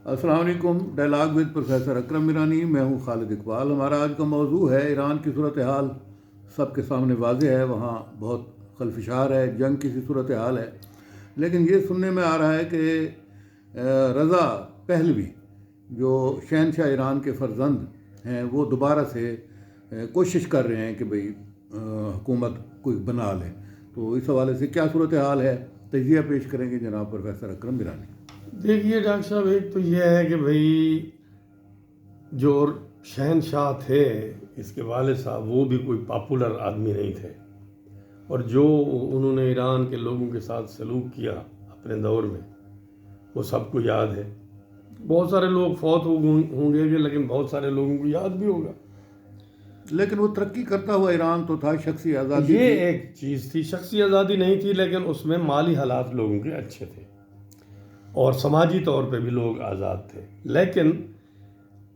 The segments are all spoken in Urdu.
السلام علیکم. ڈائلاگ ود پروفیسر اکرم میرانی. میں ہوں خالد اقبال. ہمارا آج کا موضوع ہے ایران کی صورتحال. سب کے سامنے واضح ہے وہاں بہت خلفشار ہے, جنگ کی سی صورتحال ہے. لیکن یہ سننے میں آ رہا ہے کہ رضا پہلوی جو شہنشاہ ایران کے فرزند ہیں وہ دوبارہ سے کوشش کر رہے ہیں کہ بھئی حکومت کوئی بنا لیں. تو اس حوالے سے کیا صورتحال ہے, تجزیہ پیش کریں گے جناب پروفیسر اکرم میرانی. دیکھیے ڈاکٹر صاحب, ایک تو یہ ہے کہ بھائی جو شہنشاہ تھے اس کے والد صاحب وہ بھی کوئی پاپولر آدمی نہیں تھے, اور جو انہوں نے ایران کے لوگوں کے ساتھ سلوک کیا اپنے دور میں وہ سب کو یاد ہے. بہت سارے لوگ فوت ہوں گے لیکن بہت سارے لوگوں کو یاد بھی ہوگا. لیکن وہ ترقی کرتا ہوا ایران تو تھا, شخصی آزادی یہ ایک چیز تھی, شخصی آزادی نہیں تھی لیکن اس میں مالی حالات لوگوں کے اچھے تھے اور سماجی طور پہ بھی لوگ آزاد تھے. لیکن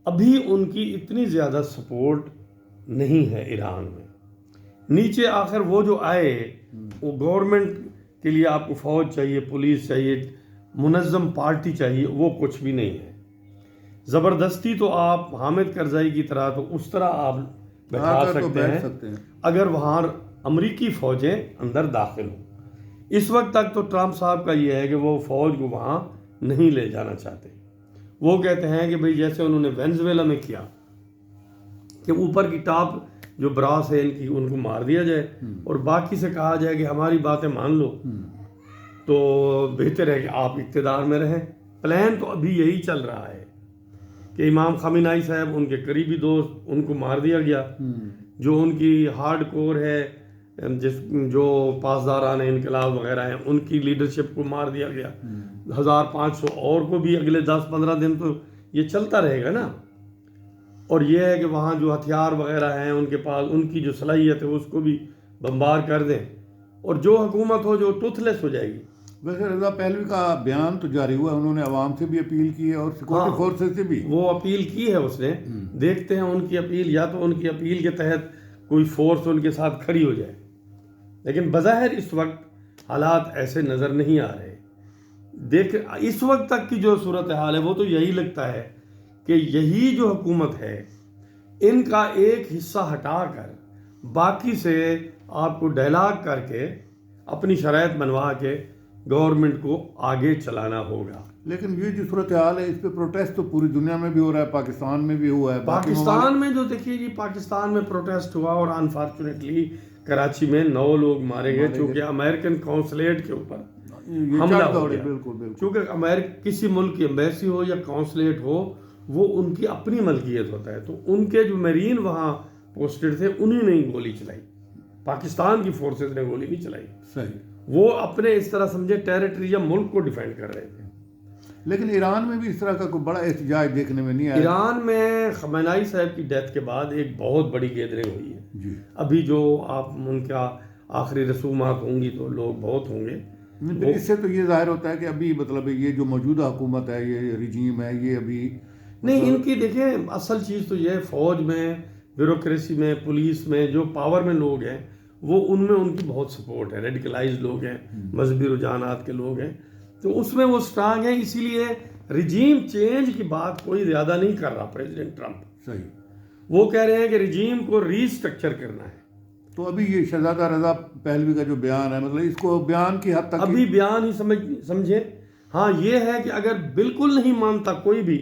ابھی ان کی اتنی زیادہ سپورٹ نہیں ہے ایران میں. نیچے آخر وہ جو آئے وہ گورنمنٹ کے لیے آپ کو فوج چاہیے, پولیس چاہیے, منظم پارٹی چاہیے, وہ کچھ بھی نہیں ہے. زبردستی تو آپ حامد کرزائی کی طرح تو اس طرح آپ بیٹھا سکتے ہیں اگر وہاں امریکی فوجیں اندر داخل ہوں. اس وقت تک تو ٹرمپ صاحب کا یہ ہے کہ وہ فوج کو وہاں نہیں لے جانا چاہتے. وہ کہتے ہیں کہ بھئی جیسے انہوں نے وینزویلا میں کیا کہ اوپر کی ٹاپ جو براس ہے ان کو مار دیا جائے اور باقی سے کہا جائے کہ ہماری باتیں مان لو تو بہتر ہے کہ آپ اقتدار میں رہیں. پلان تو ابھی یہی چل رہا ہے کہ امام خامنہئی صاحب ان کے قریبی دوست ان کو مار دیا گیا, جو ان کی ہارڈ کور ہے جو پاسداران انقلاب وغیرہ ہیں ان کی لیڈرشپ کو مار دیا گیا. 1500 اور کو بھی اگلے 10-15 دن تو یہ چلتا رہے گا نا. اور یہ ہے کہ وہاں جو ہتھیار وغیرہ ہیں ان کے پاس, ان کی جو صلاحیت ہے اس کو بھی بمبار کر دیں اور جو حکومت ہو جو ٹوتھ لیس ہو جائے گی. ویسے رضا پہلوی کا بیان تو جاری ہوا, انہوں نے عوام سے بھی اپیل کی ہے اور سیکورٹی فورسز سے بھی وہ اپیل کی ہے اس نے. دیکھتے ہیں ان کی اپیل, یا تو ان کی اپیل کے تحت کوئی فورس ان کے ساتھ کھڑی ہو جائے. لیکن بظاہر اس وقت حالات ایسے نظر نہیں آ رہے. دیکھ اس وقت تک کی جو صورتحال ہے وہ تو یہی لگتا ہے کہ یہی جو حکومت ہے ان کا ایک حصہ ہٹا کر باقی سے آپ کو ڈائلاگ کر کے اپنی شرائط بنوا کے گورنمنٹ کو آگے چلانا ہوگا. لیکن یہ جو صورتحال ہے اس پہ پروٹیسٹ تو پوری دنیا میں بھی ہو رہا ہے, پاکستان میں بھی ہوا ہے. پاکستان میں جو دیکھیے جی پاکستان میں پروٹیسٹ ہوا اور انفارچونیٹلی کراچی میں 9 لوگ مارے گئے چونکہ امریکن قونصلیٹ کے اوپر حملہ ہو گیا. چونکہ کسی ملک کی ایمبیسی ہو یا قونصلیٹ ہو وہ ان کی اپنی ملکیت ہوتا ہے, تو ان کے جو میرین وہاں پوسٹڈ تھے انہی نے گولی چلائی. پاکستان کی فورسز نے گولی نہیں چلائی. صحیح. وہ اپنے اس طرح سمجھے ٹیریٹری یا ملک کو ڈیفینڈ کر رہے تھے. لیکن ایران میں بھی اس طرح کا کوئی بڑا احتجاج دیکھنے میں نہیں آیا. ایران میں خامنہئی صاحب کی ڈیتھ کے بعد ایک بہت بڑی گیدرنگ ہوئی ہے جی. ابھی جو آپ ان کا آخری رسومات ہوں گی تو لوگ بہت ہوں گے. اس سے تو یہ ظاہر ہوتا ہے کہ ابھی مطلب یہ جو موجودہ حکومت ہے, یہ رجیم ہے, یہ ابھی نہیں. ان کی دیکھیں اصل چیز تو یہ فوج میں, بیوروکریسی میں, پولیس میں جو پاور میں لوگ ہیں وہ ان میں ان کی بہت سپورٹ ہے. ریڈیکلائز لوگ ہیں, مذہبی رجحانات کے لوگ ہیں, تو اس میں وہ سٹرانگ ہیں. اسی لیے رجیم چینج کی بات کوئی زیادہ نہیں کر رہا پریزیڈنٹ ٹرمپ. صحیح. وہ کہہ رہے ہیں کہ رجیم کو ری اسٹرکچر کرنا ہے. تو ابھی یہ شہزادہ رضا پہلوی کا جو بیان ہے مطلب اس کو بیان کی حد تک ابھی بیان ہی سمجھے. ہاں یہ ہے کہ اگر بالکل نہیں مانتا کوئی بھی,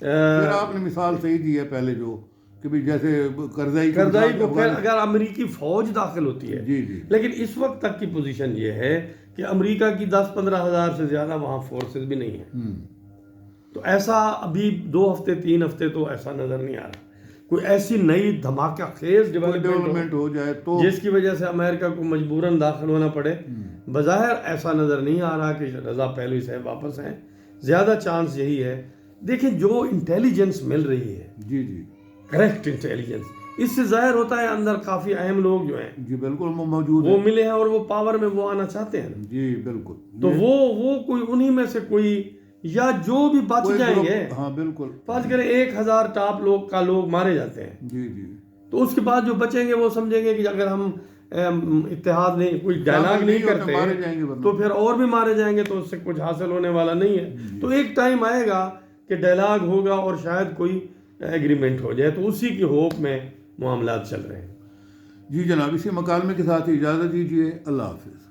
پھر آپ نے مثال صحیح دی ہے پہلے جو کہ بھی جیسے کرزائی کو پھر اگر امریکی فوج داخل ہوتی ہے. جی جی. لیکن اس وقت تک کی پوزیشن یہ ہے کہ امریکہ کی 10-15 ہزار سے زیادہ وہاں فورسز بھی نہیں ہیں. تو ایسا ابھی 2 ہفتے 3 ہفتے تو ایسا نظر نہیں آ رہا کوئی ایسی نئی دھماکہ خیز ڈیولپمنٹ ہو جائے تو جس کی وجہ سے امریکہ کو مجبوراً داخل ہونا پڑے. بظاہر ایسا نظر نہیں آ رہا کہ رضا پہلوی صاحب واپس ہیں. زیادہ چانس یہی ہے. دیکھیں جو انٹیلیجنس مل رہی ہے, جی جی, کریکٹ انٹیلیجنس, اس سے ظاہر ہوتا ہے اندر کافی اہم لوگ جو ہیں جی بالکل موجود وہ ملے ہیں اور وہ پاور میں وہ آنا چاہتے ہیں. جی بالکل. تو وہ کوئی انہی میں سے کوئی یا جو بھی بچ جائیں گے. ہاں بالکل. فرض کریں 1000 ٹاپ لوگ مارے جاتے ہیں. جی جی. تو اس کے بعد جو بچیں گے وہ سمجھیں گے کہ اگر ہم اتحاد نہیں, کوئی ڈائلاگ نہیں کرتے تو پھر اور بھی مارے جائیں گے, تو اس سے کچھ حاصل ہونے والا نہیں ہے. تو ایک ٹائم آئے گا کہ ڈائلاگ ہوگا اور شاید کوئی ایگریمنٹ ہو جائے، تو اسی کی ہوپ میں معاملات چل رہے ہیں۔ جی جناب، اسی مکالمے کے ساتھ اجازت دیجیے، اللہ حافظ۔